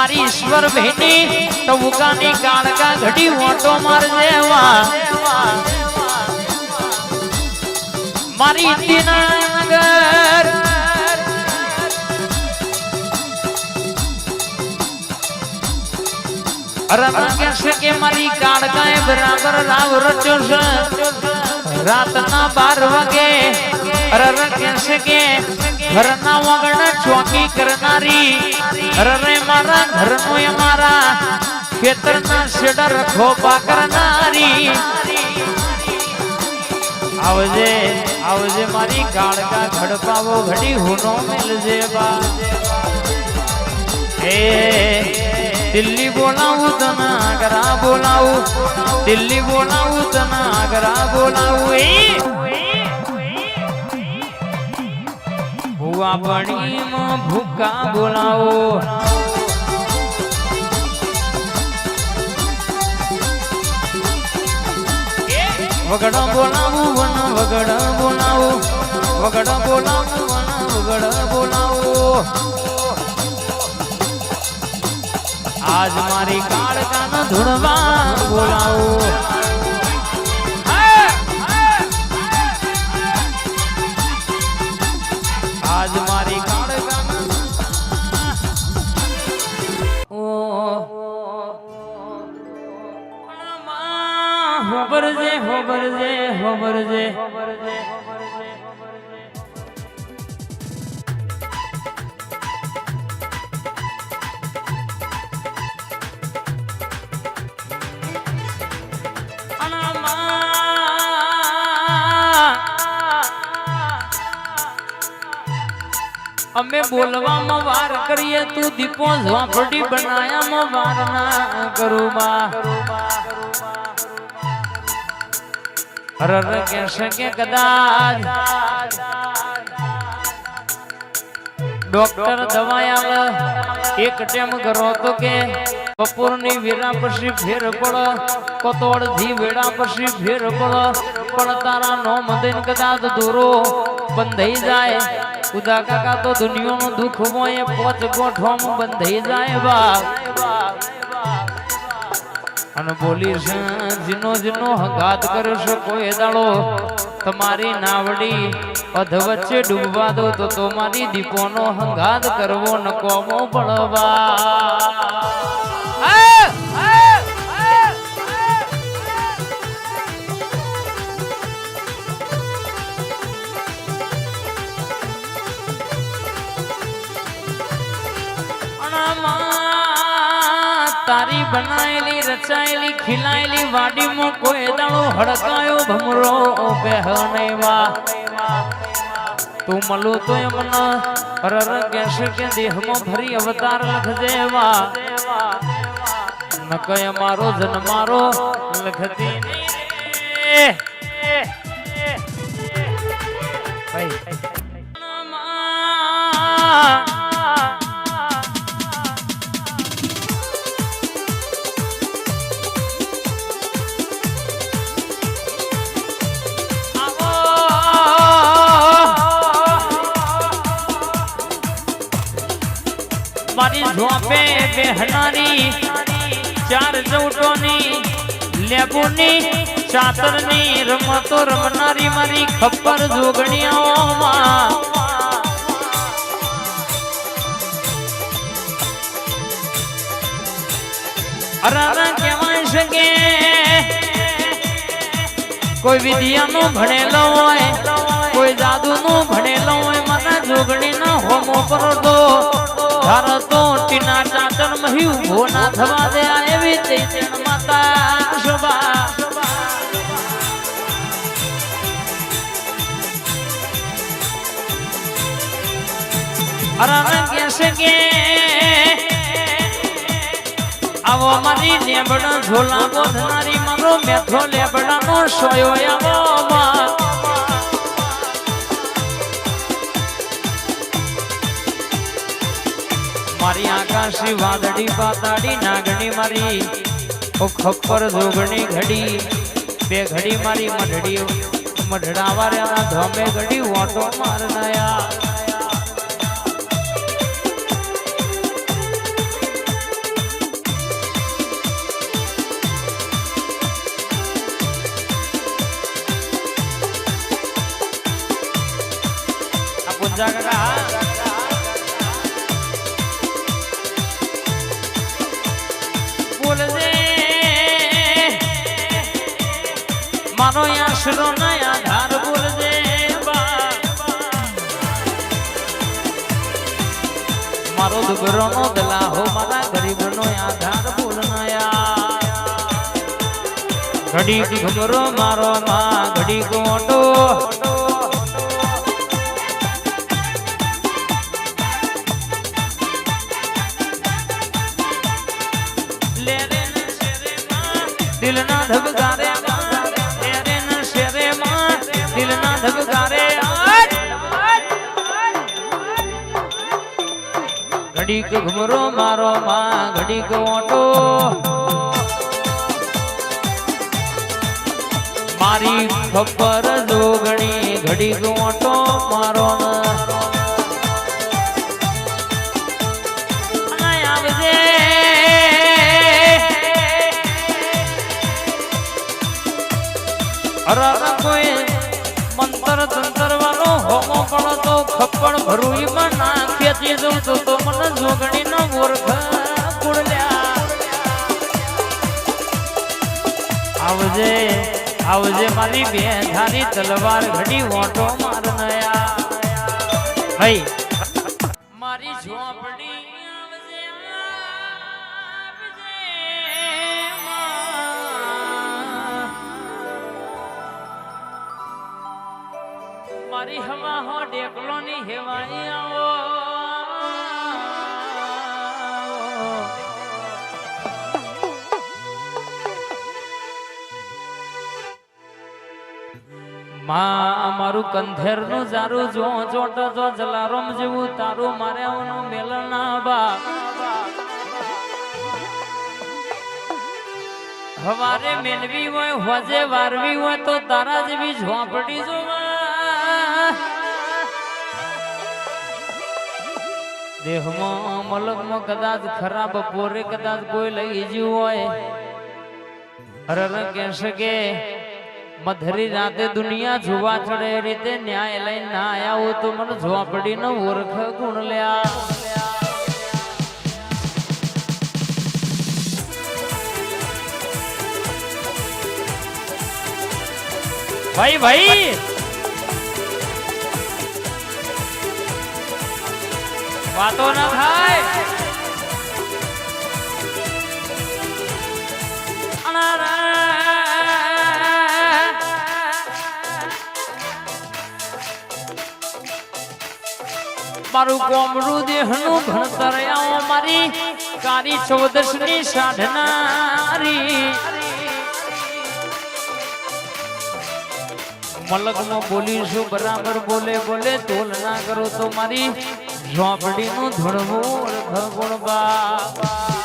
મારી ઈશ્વર બહેની ટબુકાની કાળકા ઘડી ઓટો મારજે વા મારી દીનાનગર અરે કહેશે કે મારી કાળકાએ બરાબર રાવ રચ્યો છે રાતના 12 વાગે અરે કહેશે કે ઘરના વગણ ચોકી કરનારી અરે મારા ઘરનો એ મારા ખેતરના શેડર ખોપા કરનારી આવજે આવજે મારી કાળકા ખડપાવો ઘડી હુનો મિલજે બા એ દિલ્હી બોલાવું તને આગ્રા બોલાવું દિલ્હી બોલાવું તને આગ્રા બોલાવું એ ભુવા પણીમાં ભૂકા બોલાવો વગડ બોલાવું વન વગડ બોલાવું વગડ બોલાવું વન વગડ બોલાવું આજ મારી કાળકાને ધૂણવા બોલાવું આજ મારી કાળકાને હોબરજે હોબરજે હોબરજે અમે બોલવામાં વાર કરીએ તું દીપો ઝોપડી બનાયામાં વાર ના કરું બા અરે કહેશે કે કદાચ ડોક્ટર દવા આવે એક ટેમ કરો તો કે બપોરની વેળા પછી ફેર પડે કોતોડ થી વેળા પછી ફેર પડે પણ તારા નો મદન કદાચ દૂરો બંધાઈ જાય ઉદા કાકા તો દુનિયાનો દુઃખ હોય પોચ ગોઠવામાં બંધાઈ જાય બા અને બોલી છે જીનો જીનો હંગાત કરે છે કોઈ દાડો તમારી નાવડી અધ વચ્ચે ડૂબવા દો તો મારી દીપોનો હંગાત કરવો ન કોમો પડવા તારી બનાયેલી રચાયેલી ખીલાયેલી વાડીમાં કોઈ દાડો હડકાયો ભમરો પહેનેવા તું મળું તો મને રર કહેશે કે દેહમાં ફરી અવતાર લખજેવા ન કય મારો જન્મારો લખતી મારી ઝોપે બેહનારી ચાર ચૌટોની લેબુની ચાતરની રમતો રમનારી મારી ખપ્પર જોગણીઓમાં અરે કહેવાય છે કે કોઈ વિદ્યાનો ભણેલો હોય કોઈ જાદુનો ભણેલો હોય મને જોગણીના હોમો પરતો ધારો તો ટીના ચાચર મહી ઉભો ના થવા દે એવી ચૈતન માતા શોભા અરે કહેશે કે આવો મારી લેબડા ઝોલા બોધનારી મારો મેથો લેબડાનો સોયો આવો મારી આકાશી વાદળી પાતાડી નાગણી મારી ઓ ખપ્પર જોગણી ઘડી બે ઘડી મારી મઢડી મઢડાવાળાના ધમે ઘડી ઓટો મારનાયા ગુંજા કાકા બોલજે મારો આશરો ના આધાર બોલજે મારો દુબરો નો દલાહો મારા ગરીબ નો આધાર બોલનાયા ઘડી ઘબરો મારો માં ઘડી કોટો દિલ ના ધબકારે શેરે માં દિલ ના ધબકારે ઘડીક ઘુમરો મારો માં ઘડીક ઓટો મારી ખબર જોગણી ઘડીક ઓટો મારો આવજે અરર કોઈ મંતર તંતર વાળો હોમો પડતો ખપ્પડ ભરૂઈ માં નાખી દઉં તો મને જોગણી નો મૂર્ખ કુડલ્યા આવજે આવજે મારી બે ધારી તલવાર ઘડી ઓટો મારનયા ભાઈ મારી ઝોપડી આવજે મારી હવા હો ડેકલો ની હેવાઈ આવો માં મારું કંધેર નું જારું જો ચોટ જો જલારામ જેવું તારું મારે આવનું મેલના બા હવારે મેલવી હોય હોજે વારવી હોય તો તારા જેવી ઝોપડી જોવા દેહમાં મલકમાં કદાચ ખરાબ પોરે કદાચ કોઈ લઈ ગયું હોય અરર કહેશે કે મધરી રાતે દુનિયા જોવા ચડે રીતે ન્યાય લઈને ના આયા તો મને ઝોપડી નો ઓરખ ગુણ લ્યા ભાઈ ભાઈ વાતો ના થાય મારું કોમરું દેહનું ભણતર આવો મારી કારી 14 ની સાધનારી મલકમાં બોલીશું બરાબર બોલે બોલે તોલ ના કરો તો મારી ઝોપડી નું ધણવું ગુણબા